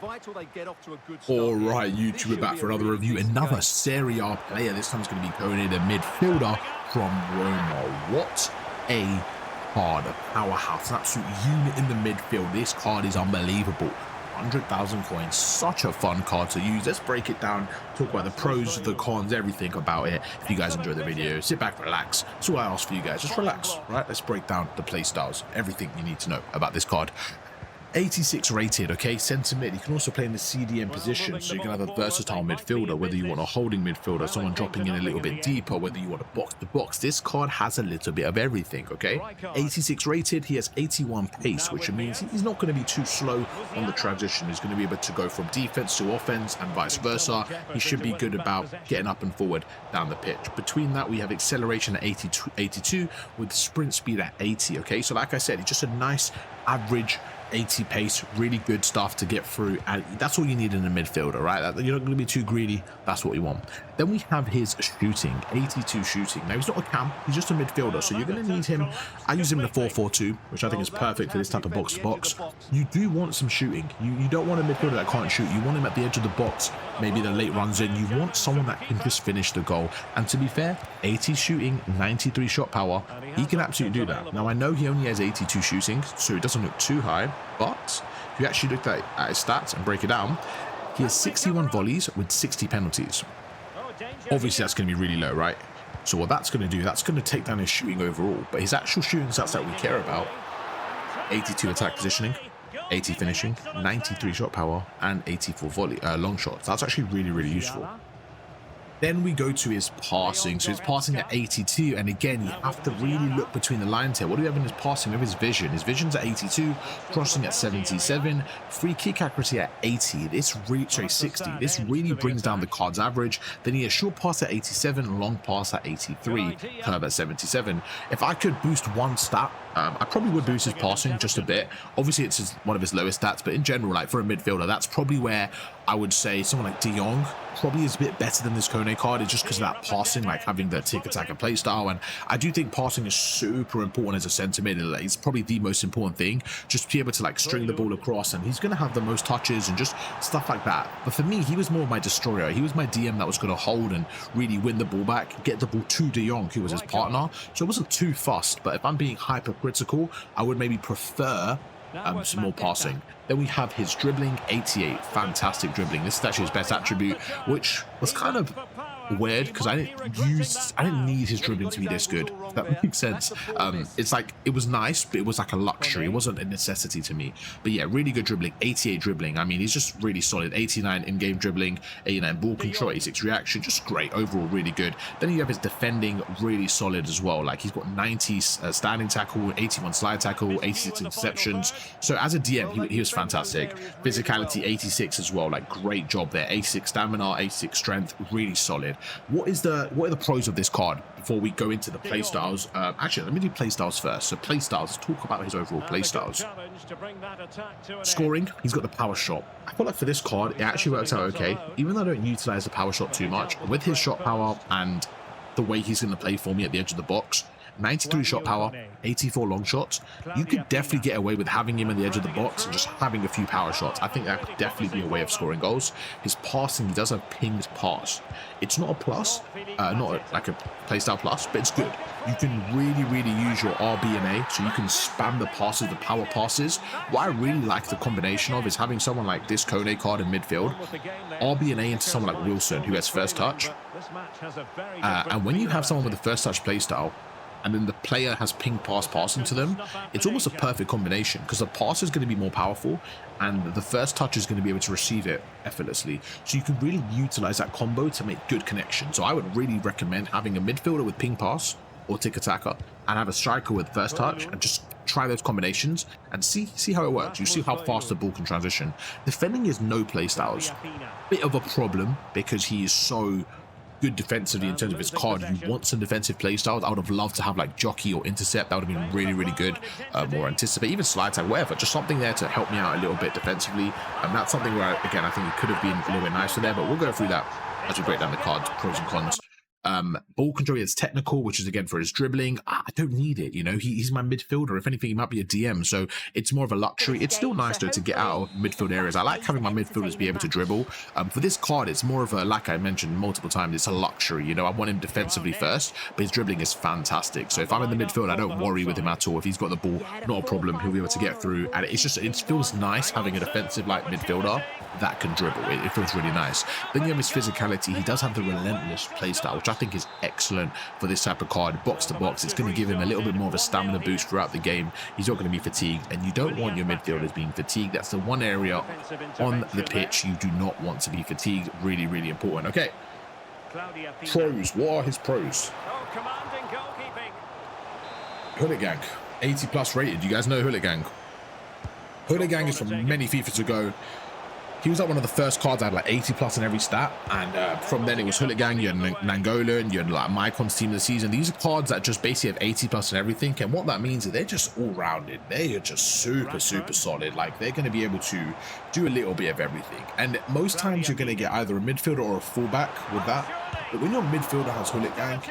Alright, YouTube, we're back for another review. Another Serie A player. This time it's going to be Koné, the midfielder from Roma. What a card, a powerhouse, an absolute unit in the midfield. This card is unbelievable. 100,000 coins, such a fun card to use. Let's break it down, talk about the pros, the cons, everything about it. If you guys enjoy the video, sit back, relax. That's all I ask for you guys, just relax, right? Let's break down the play styles, everything you need to know about this card. 86 rated, okay, centre mid. You can also play in the CDM position, so you can have a versatile midfielder, whether you want a holding midfielder, someone dropping in a little bit deeper, whether you want a box to box. This card has a little bit of everything, okay? 86 rated, he has 81 pace, which means he's not going to be too slow on the transition. He's going to be able to go from defense to offense and vice versa. He should be good about getting up and forward down the pitch. Between that, we have acceleration at 82 with sprint speed at 80, okay? So like I said, he's just a nice average 80 pace, really good stuff to get through, and that's all you need in a midfielder, right? You're not going to be too greedy. That's what you want. Then we have his shooting, 82 shooting. Now he's not a cam, he's just a midfielder, so you're going to need him. I use him in the 4-4-2, which I think is perfect for this type of box to box. You do want some shooting. You don't want a midfielder that can't shoot. You want him at the edge of the box, maybe the late runs in. You want someone that can just finish the goal. And to be fair, 80 shooting, 93 shot power, he can absolutely do that. Now I know he only has 82 shooting, so it doesn't look too high, but if you actually look at his stats and break it down, he has 61 volleys with 60 penalties. Obviously that's going to be really low, right? So what that's going to do, that's going to take down his shooting overall, but his actual shooting stats that we care about: 82 attack positioning, 80 finishing, 93 shot power, and 84 volley long shots. That's actually really useful. Then we go to his passing. So his passing at 82, and again, you have to really look between the lines here. What do we have in his passing? We have his vision. His vision's at 82, crossing at 77, free kick accuracy at 80. This really, sorry, 60. This really brings down the card's average. Then he has short pass at 87, long pass at 83, curve at 77. If I could boost one stat, I probably would boost his passing just a bit. Obviously, it's one of his lowest stats, but in general, like for a midfielder, that's probably where I would say someone like De Jong probably is a bit better than this Koné card. It's just because of that passing, like having the tick-attack and play style. And I do think passing is super important as a centre mid. It's probably the most important thing, just to be able to like string the ball across, and he's going to have the most touches and just stuff like that. But for me, he was more of my destroyer. He was my DM that was going to hold and really win the ball back, get the ball to De Jong, who was his partner. So it wasn't too fussed, but if I'm being hypercritical, I would maybe prefer some more passing. Then we have his dribbling, 88, fantastic dribbling. This is actually his best attribute, which was kind of weird because I didn't need his dribbling to be this good, if that makes sense. It's like, it was nice, but it was like a luxury. It wasn't a necessity to me. But yeah, really good dribbling, 88 dribbling. I mean, he's just really solid. 89 in-game dribbling, 89 ball control, 86 reaction, just great overall, really good. Then you have his defending, really solid as well. Like he's got 90 standing tackle, 81 slide tackle, 86 interceptions. So as a DM, he was fantastic. Physicality, 86 as well. Like great job there. 86 stamina, 86 strength, really solid. What are the pros of this card before we go into the play styles? Actually, let me do play styles first. So play styles, let's talk about his overall play styles. Scoring, he's got the power shot. I feel like for this card, it actually works out okay. Even though I don't utilize the power shot too much, with his shot power and the way he's going to play for me at the edge of the box, 93 shot power, 84 long shots, you could definitely get away with having him in the edge of the box and just having a few power shots. I think that could definitely be a way of scoring goals. His passing, he does have pinged pass. It's not a plus, not like a playstyle plus, but it's good. You can really use your RB and A, so you can spam the passes, the power passes. What I really like the combination of is having someone like this Koné card in midfield, RB and A into someone like Wilson, who has first touch. And when you have someone with a first touch playstyle, and then the player has ping pass into them, it's almost a perfect combination because the pass is going to be more powerful and the first touch is going to be able to receive it effortlessly. So you can really utilize that combo to make good connections. So I would really recommend having a midfielder with ping pass or tick attacker and have a striker with first touch and just try those combinations and see how it works. You see how fast the ball can transition. Defending is no play styles. Bit of a problem because he is so good defensively in terms of his card. You want some defensive play styles. I would have loved to have like jockey or intercept. That would have been really good. Or anticipate, even slide tag, whatever. Just something there to help me out a little bit defensively. And that's something where, again, I think it could have been a little bit nicer there, but we'll go through that as we break down the cards, pros and cons. Ball control is technical, which is again for his dribbling. I don't need it, you know. He's my midfielder. If anything, he might be a DM, so it's more of a luxury. It's still nice though to get out of midfield areas. I like having my midfielders be able to dribble. For this card, it's more of a, like I mentioned multiple times, it's a luxury. You know, I want him defensively first, but his dribbling is fantastic. So if I'm in the midfield, I don't worry with him at all. If he's got the ball, not a problem. He'll be able to get through, and it's just, it feels nice having a defensive like midfielder that can dribble. It feels really nice. Then you have his physicality. He does have the relentless playstyle, which I think is excellent for this type of card. Box to box, it's going to give him a little bit more of a stamina boost throughout the game. He's not going to be fatigued, and you don't want your midfielders being fatigued. That's the one area on the pitch you do not want to be fatigued. Really, really important. Okay, pros. What are his pros? Hooligan, 80 plus rated. You guys know Hooligan. Hooligan is from many FIFAs ago. He was like one of the first cards I had like 80 plus in every stat, and from then it was Hooligan, you had Nangolan, you had like Mycon's team of the season. These are cards that just basically have 80 plus in everything, and what that means is they're just all rounded. They are just super solid. Like, they're going to be able to do a little bit of everything, and most times you're going to get either a midfielder or a fullback with that. But when your midfielder has Hooligan,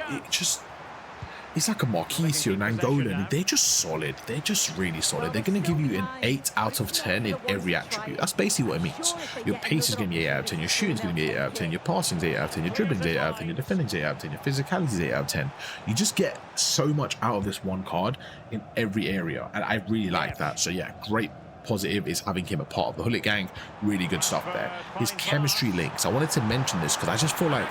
it's like a Marquisio, Nangolan. They're just solid. They're just really solid. They're going to give you an 8 out of 10 in every attribute. That's basically what it means. Your pace is going to be 8 out of 10. Your shooting is going to be 8 out of 10. Your passing is 8 out of 10. Your dribbling is 8 out of 10. Your defending is 8 out of 10. Your physicality is 8 out of 10. You just get so much out of this one card in every area, and I really like that. So yeah, great positive is having him a part of the Hullet gang. Really good stuff there. His chemistry links. I wanted to mention this because I just feel like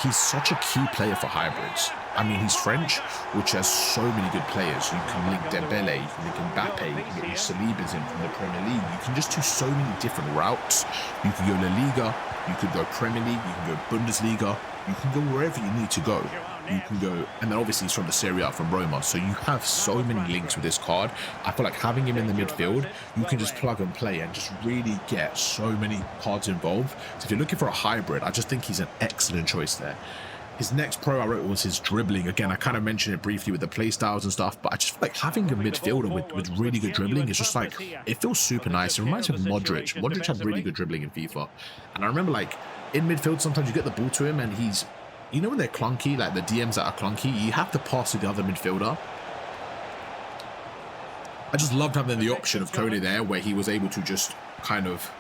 he's such a key player for hybrids. I mean, he's French, which has so many good players. You can link Dembele, you can link Mbappe, you can get your Salibas in from the Premier League. You can just do so many different routes. You can go La Liga, you could go Premier League, you can go Bundesliga, you can go wherever you need to go. You can go, and then obviously he's from the Serie A, from Roma, so you have so many links with this card. I feel like having him in the midfield, you can just plug and play and just really get so many cards involved. So if you're looking for a hybrid, I just think he's an excellent choice there. His next pro I wrote was his dribbling. Again, I kind of mentioned it briefly with the play styles and stuff, but I just feel like having a midfielder with really good dribbling is just like, it feels super nice. It reminds me of Modric. Modric had really good dribbling in FIFA. And I remember, like, in midfield, sometimes you get the ball to him and he's, you know, when they're clunky, like the DMs that are clunky, you have to pass to the other midfielder. I just loved having the option of Koné there, where he was able to just kind of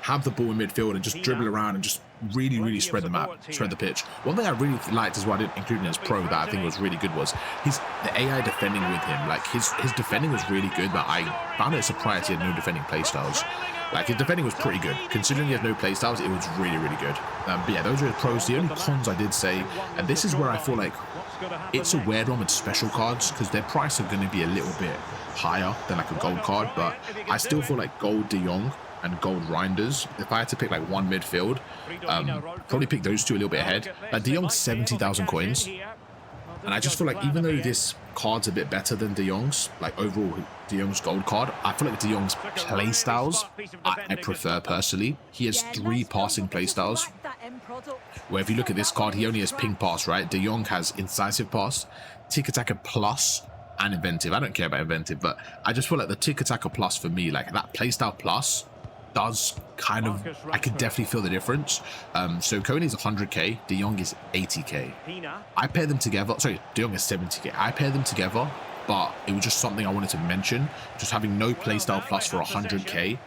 have the ball in midfield and just dribble around and just really spread the map, spread the pitch. One thing I really liked as well, I didn't include in his pro, that I think was really good, was the AI defending with him. Like, his defending was really good, but I found it a surprise he had no defending playstyles. Like, his defending was pretty good. Considering he has no playstyles, it was really good. But yeah, those are his pros. The only cons I did say, and this is where I feel like it's a weird one with special cards, because their price are going to be a little bit higher than like a gold card, but I still feel like gold De Jong and gold Reinders, if I had to pick like one midfield, probably pick those two a little bit ahead. Like, De Jong's 70,000 coins, and I just feel like even though this card's a bit better than De Jong's, like overall De Jong's gold card, I feel like De Jong's play styles I prefer personally. He has 3 passing play styles, where if you look at this card, he only has ping pass, right? De Jong has incisive pass, tiki-taka plus, and inventive. I don't care about inventive, but I just feel like the tiki-taka plus for me, like that playstyle plus, does kind of, I could definitely feel the difference. So Koné is 100k, De Jong is 80k. I pair them together, sorry, De Jong is 70k. I pair them together, but it was just something I wanted to mention. Just having no playstyle plus for 100k,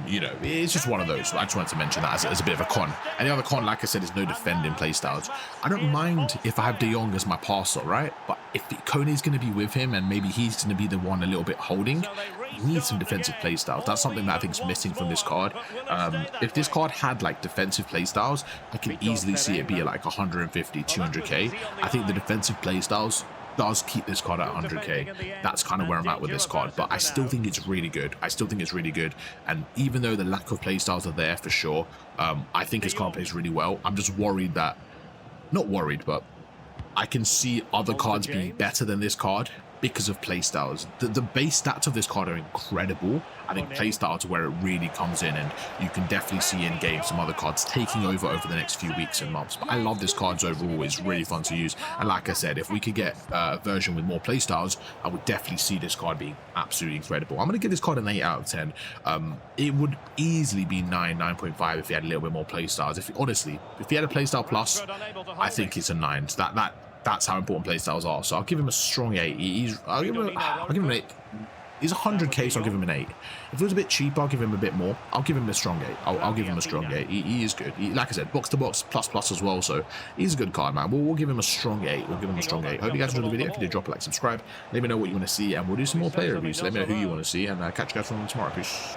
you know, it's just one of those. So I just wanted to mention that as a bit of a con. And the other con, like I said, is no defending playstyles. I don't mind if I have De Jong as my passer, right? But if Koné is going to be with him and maybe he's going to be the one a little bit holding, he needs some defensive playstyles. That's something that I think is missing from this card. If this card had like defensive playstyles, I can easily see it be like 150, 200k. I think the defensive playstyles does keep this card at 100k. That's kind of where I'm at with this card, but I still think it's really good. I still think it's really good, and even though the lack of playstyles are there for sure, I think his card plays really well. I'm just worried that, not worried, but I can see other cards being better than this card because of playstyles. The base stats of this card are incredible. I think playstyle to where it really comes in, and you can definitely see in game some other cards taking over the next few weeks and months. But I love this cards overall. It's really fun to use, and like I said, if we could get a version with more playstyles, I would definitely see this card being absolutely incredible. I'm going to give this card an 8 out of 10. It would easily be 9.5 if he had a little bit more playstyles. Honestly, if he had a playstyle plus, I think it's a 9. So that's how important playstyles are. So I'll give him a strong 8. I'll give him an 8. He's 100k, so I'll give him an 8. If it was a bit cheaper, I'll give him a bit more. I'll give him a strong 8. I'll give him a strong 8. He is good. Like I said, box to box, plus as well. So he's a good card, man. We'll give him a strong 8. We'll give him a strong 8. Hope you guys enjoyed the video. If you did, drop a like, subscribe. Let me know what you want to see, and we'll do some more player reviews. So let me know who you want to see, and catch you guys from tomorrow. Peace.